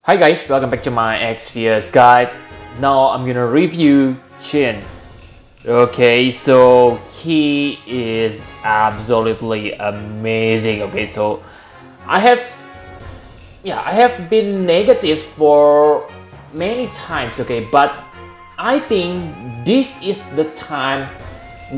Hi guys, welcome back to my XPS guide. Now I'm gonna review Chin. Okay, so he is absolutely amazing. Okay, so I have been negative for many times, okay, but I think this is the time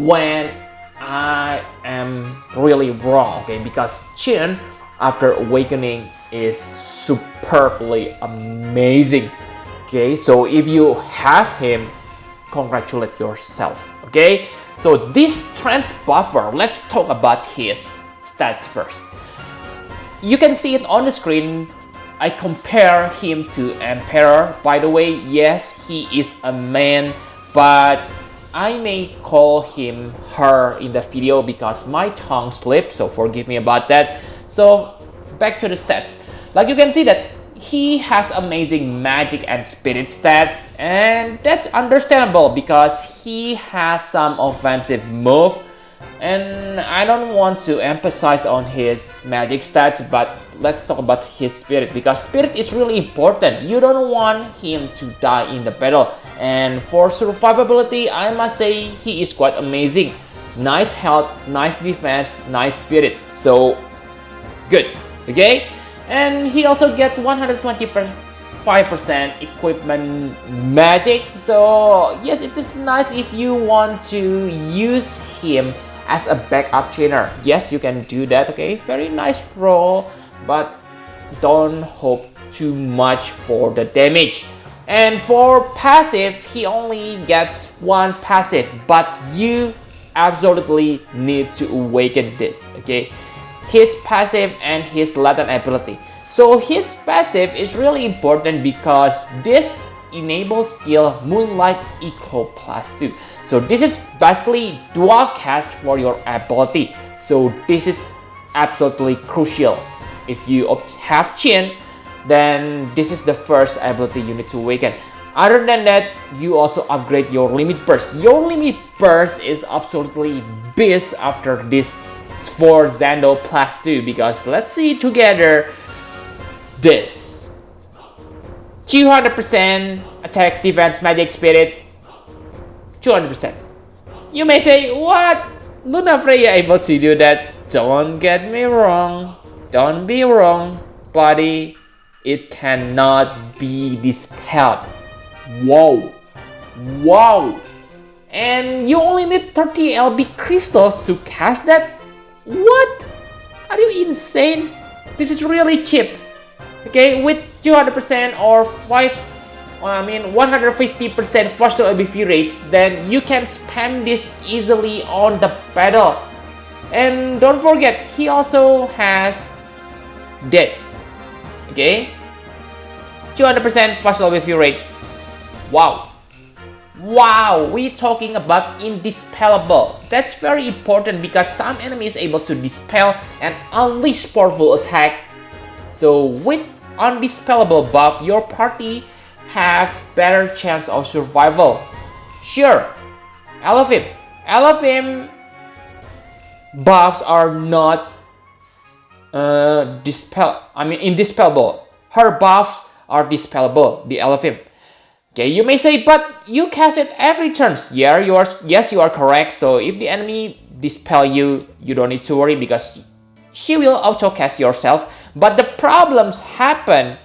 when I am really wrong, okay, because Chin after awakening is superbly amazing. Okay, so if you have him, congratulate yourself. Okay, so this trans buffer, let's talk about his stats first. You can see it on the screen. I compare him to Emperor. By the way, yes, he is a man, but I may call him her in the video because my tongue slipped, so forgive me about that. So back to the stats. Like you can see that he has amazing magic and spirit stats, and that's understandable because he has some offensive move. And I don't want to emphasize on his magic stats, but let's talk about his spirit because spirit is really important. You don't want him to die in the battle. And for survivability, I must say he is quite amazing. Nice health, nice defense, nice spirit. So good. Okay, and he also get 125% equipment magic. So yes, it is nice if you want to use him as a backup trainer. Yes, you can do that. Okay, very nice role, but don't hope too much for the damage. And for passive, he only gets one passive, but you absolutely need to awaken this. Okay, his passive and his latent ability. So his passive is really important because this enables skill Moonlight Echo +2. So this is basically dual cast for your ability. So this is absolutely crucial. If you have Chin, then this is the first ability you need to awaken. Other than that, you also upgrade your limit burst. Your limit burst is absolutely beast after this for Zando +2 because let's see together this 200% attack, defense, magic, spirit, 200%. You may say, what? Luna Freya able to do that? Don't get me wrong. Don't be wrong, buddy. It cannot be dispelled. Wow. Wow. And you only need 30 LB crystals to cast that? What? Are you insane? This is really cheap. Okay, with 200% or 150% faster ABV rate, then you can spam this easily on the battle. And don't forget, he also has this. Okay, 200% faster ABV rate. Wow. Wow, we're talking about indispellable. That's very important because some enemies able to dispel and unleash powerful attack. So with undispellable buff, your party have better chance of survival. Sure, Elephim buffs are not indispellable. Her buffs are dispellable, the Elephim. Okay, you may say, but you cast it every turn. Yeah, yes, you are correct. So if the enemy dispel you, you don't need to worry because she will auto cast yourself. But the problems happen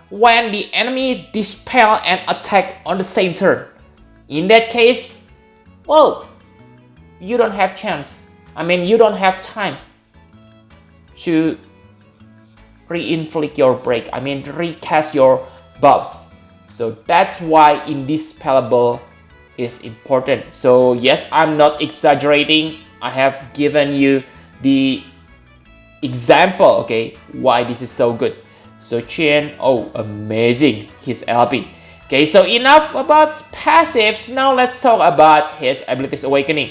when the enemy dispel and attack on the same turn. In that case, well, you don't have chance. You don't have time to re-inflict your break. Recast your buffs. So that's why indispellable is important. So yes, I'm not exaggerating. I have given you the example, okay, why this is so good. So Chin, oh, amazing, his LP. Okay, so enough about passives. Now let's talk about his abilities awakening.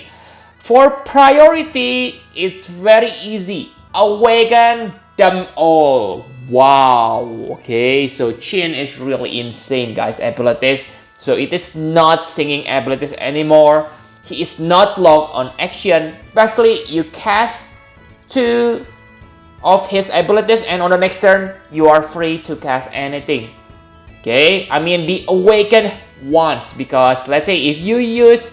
For priority, it's very easy. Awaken them all. Wow. Okay, so Chin is really insane, guys, abilities. So it is not singing abilities anymore. He is not locked on action. Basically, you cast 2 of his abilities and on the next turn, you are free to cast anything. Okay, I mean the awakened ones, because let's say if you use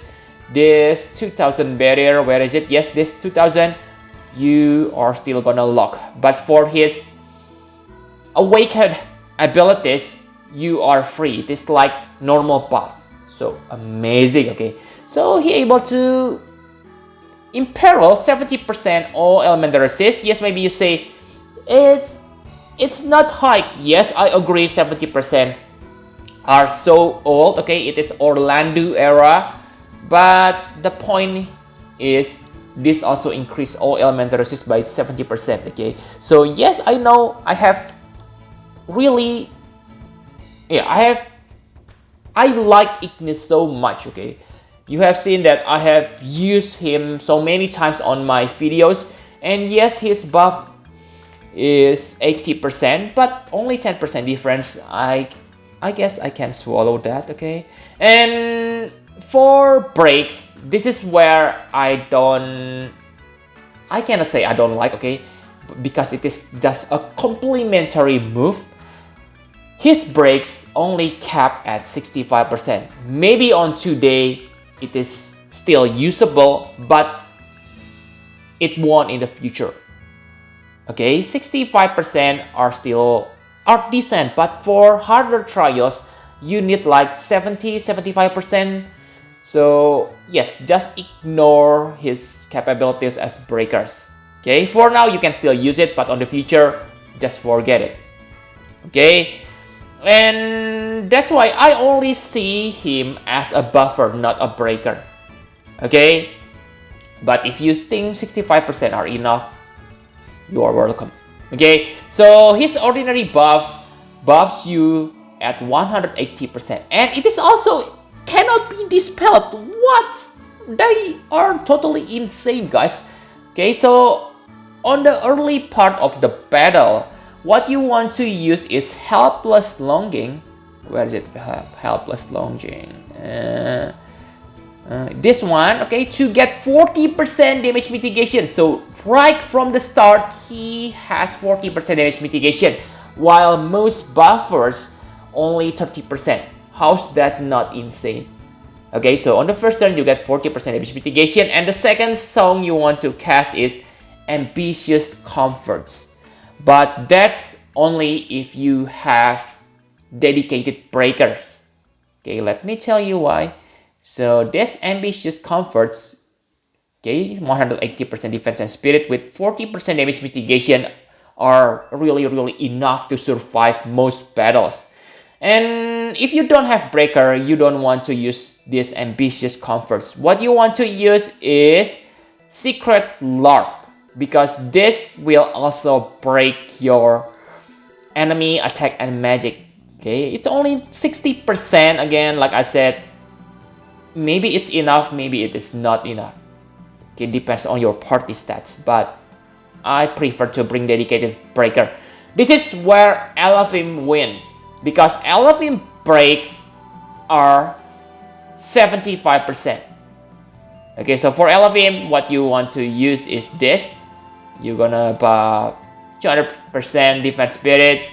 this 2000 barrier, where is it? Yes, this 2000, you are still gonna lock. But for his awakened abilities, you are free. It is like normal buff. So amazing. Okay, so he able to imperil 70% all elemental resist. Yes, maybe you say it's not high. Yes, I agree, 70% are so old. Okay, it is Orlando era, but the point is this also increase all elemental resist by 70%. Okay, so yes, I know I have really, yeah, I like Ignis so much. Okay, you have seen that I have used him so many times on my videos, and yes, his buff is 80%, but only 10% difference. I guess I can swallow that. Okay, and for breaks, this is where I cannot say I don't like. Okay, because it is just a complementary move. His breaks only cap at 65%. Maybe on today it is still usable, but it won't in the future. Okay, 65% are decent, but for harder trials, you need like 70-75%. So yes, just ignore his capabilities as breakers. Okay, for now you can still use it, but on the future, just forget it. Okay, and that's why I only see him as a buffer, not a breaker. Okay, but if you think 65% are enough, you are welcome. Okay, so his ordinary buff buffs you at 180%, and it is also cannot be dispelled. What? They are totally insane, guys. Okay, so on the early part of the battle, what you want to use is helpless longing. Where is it? Helpless longing. This one, okay, to get 40% damage mitigation. So right from the start, he has 40% damage mitigation, while most buffers only 30%. How's that not insane? Okay, so on the first turn, you get 40% damage mitigation, and the second song you want to cast is Ambitious Comforts. But that's only if you have dedicated breakers. Okay, let me tell you why. So this Ambitious Comforts, okay, 180% defense and spirit with 40% damage mitigation are really enough to survive most battles. And if you don't have breaker, you don't want to use this Ambitious Comforts. What you want to use is Secret Lark, because this will also break your enemy attack and magic. Okay, it's only 60%. Again, like I said, maybe it's enough, maybe it is not enough. Okay, depends on your party stats, but I prefer to bring dedicated breaker. This is where Elafim wins, because Elafim breaks are 75%. Okay, so for Elafim, what you want to use is this. You're gonna buy 200% defense spirit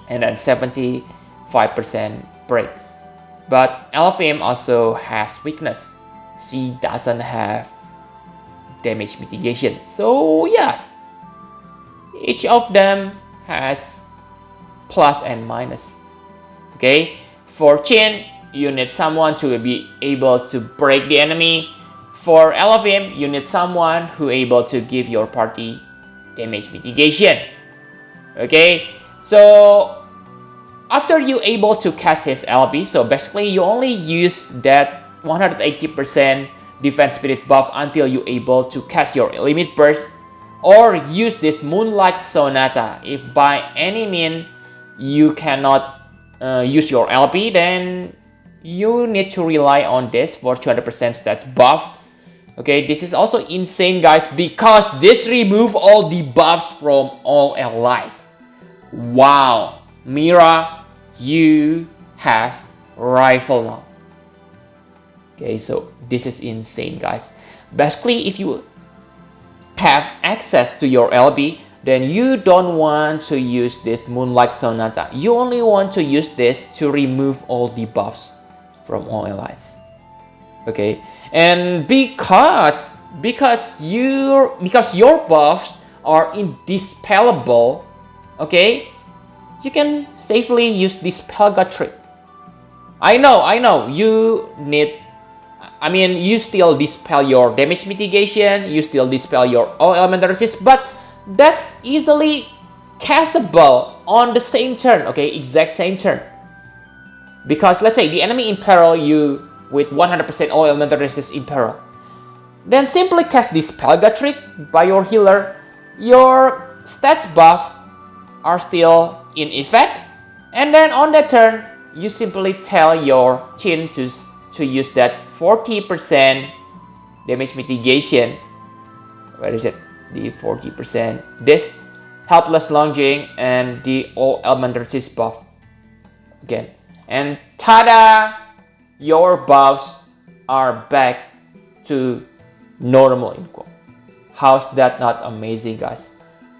and then 75% breaks. But Elafim also has weakness. She doesn't have damage mitigation. So yes, each of them has plus and minus. Okay, for Chin, you need someone to be able to break the enemy. For Elafim, you need someone who able to give your party damage mitigation. Okay, so after you able to cast his LB, so basically you only use that 180% defense spirit buff until you able to cast your limit burst, or use this Moonlight Sonata. If by any means you cannot use your LB, then you need to rely on this for 200% stats buff. Okay, this is also insane, guys, because this remove all debuffs from all allies. Wow, Mira, you have rifle now. Okay, so this is insane, guys. Basically, if you have access to your LB, then you don't want to use this Moonlight Sonata. You only want to use this to remove all debuffs from all allies. Okay, and because your buffs are indispellable, okay, you can safely use Dispel God trick. I know, you need, you still dispel your damage mitigation, you still dispel your all elemental resist, but that's easily castable on the same turn, okay, exact same turn. Because let's say the enemy in peril, you with 100% all elemental resist in peril, then simply cast Dispel God trick by your healer. Your stats buff are still in effect, and then on that turn you simply tell your Chin to use that 40% damage mitigation. Where is it? The 40%. This helpless lunging and the all elemental resist buff again, and tada! Your buffs are back to normal in quote. How's that not amazing, guys?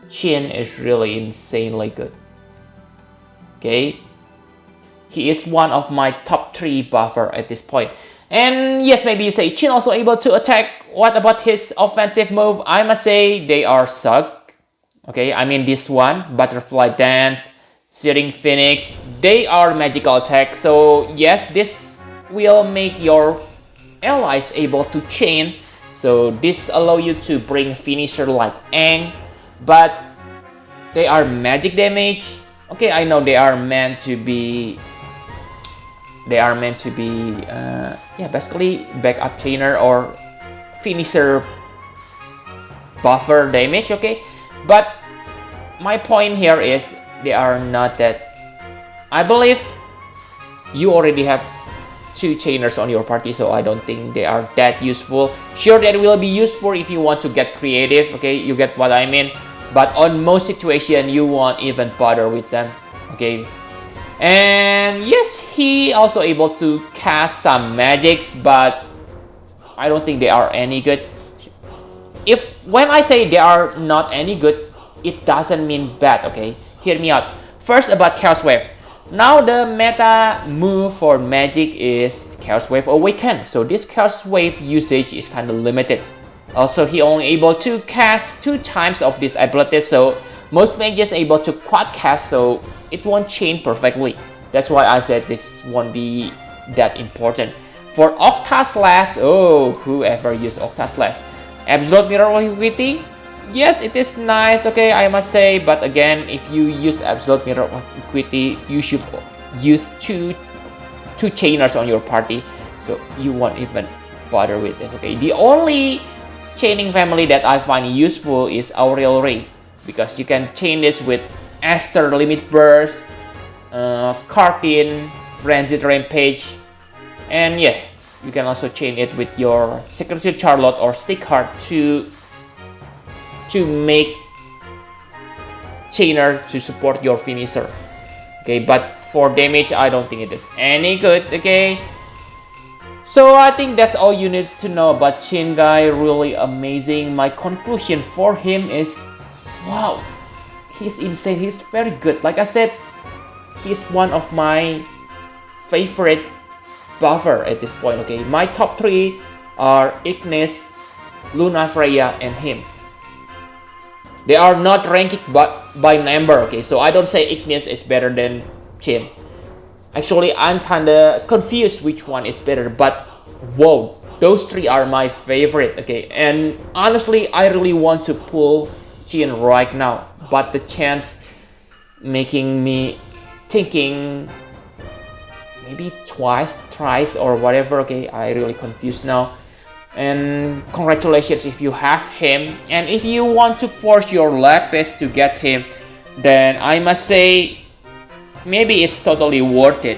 Chin is really insanely good. Okay, he is one of my top 3 buffer at this point. And yes, maybe you say Chin also able to attack. What about his offensive move? I must say they are suck. Okay, this one, Butterfly Dance, Searing Phoenix, they are magical attack. So yes, this will make your allies able to chain. So this allow you to bring finisher like Aang, but they are magic damage. Okay, I know they are meant to be basically backup chainer or finisher buffer damage. Okay, but my point here is they are not that. I believe you already have 2 chainers on your party, so I don't think they are that useful. Sure, that will be useful if you want to get creative, okay, you get what I mean, but on most situations you won't even bother with them. Okay, and yes, he also able to cast some magics, but I don't think they are any good. When I say they are not any good, it doesn't mean bad. Okay, hear me out. First, about Chaos Wave. Now the meta move for magic is Chaos Wave Awaken, so this Chaos Wave usage is kind of limited. Also, he only able to cast 2 times of this ability, so most mages able to quad cast, so it won't chain perfectly. That's why I said this won't be that important. For Octa Slash, oh, whoever use Octa Slash, Absolute Mirror of Equity, yes, it is nice, okay, I must say, but again, if you use Absolute Mirror of Equity, you should use two chainers on your party, so you won't even bother with this. Okay, the only chaining family that I find useful is Aurel Ray, because you can chain this with Aster Limit Burst, Kartin, Frenzied Rampage, and yeah, you can also chain it with your Secretary Charlotte or Stickheart to make chainer to support your finisher. Okay, but for damage, I don't think it is any good. Okay, so I think that's all you need to know about Chin guy. Really amazing. My conclusion for him is, wow, he's insane. He's very good. Like I said, he's one of my favorite buffer at this point. Okay, my top 3 are Ignis, Luna Freya, and him. They are not ranked by number, okay, so I don't say Ignis is better than Chin. Actually, I'm kinda confused which one is better, but whoa, those 3 are my favorite, okay, and honestly, I really want to pull Chin right now, but the chance making me thinking maybe twice, thrice, or whatever, okay, I really confused now. And congratulations if you have him, and if you want to force your luck best to get him, then I must say maybe it's totally worth it,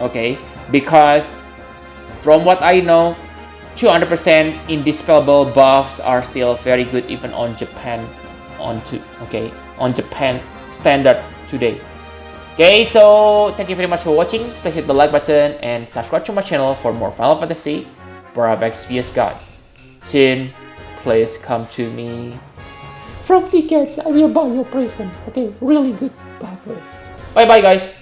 okay, because from what I know, 200% indispellable buffs are still very good even on Japan on Japan standard today. Okay, so thank you very much for watching. Please hit the like button and subscribe to my channel for more Final Fantasy Bravex vs God. Chin, please come to me. from tickets, I will buy your present. Okay, really good buffer. Bye bye guys.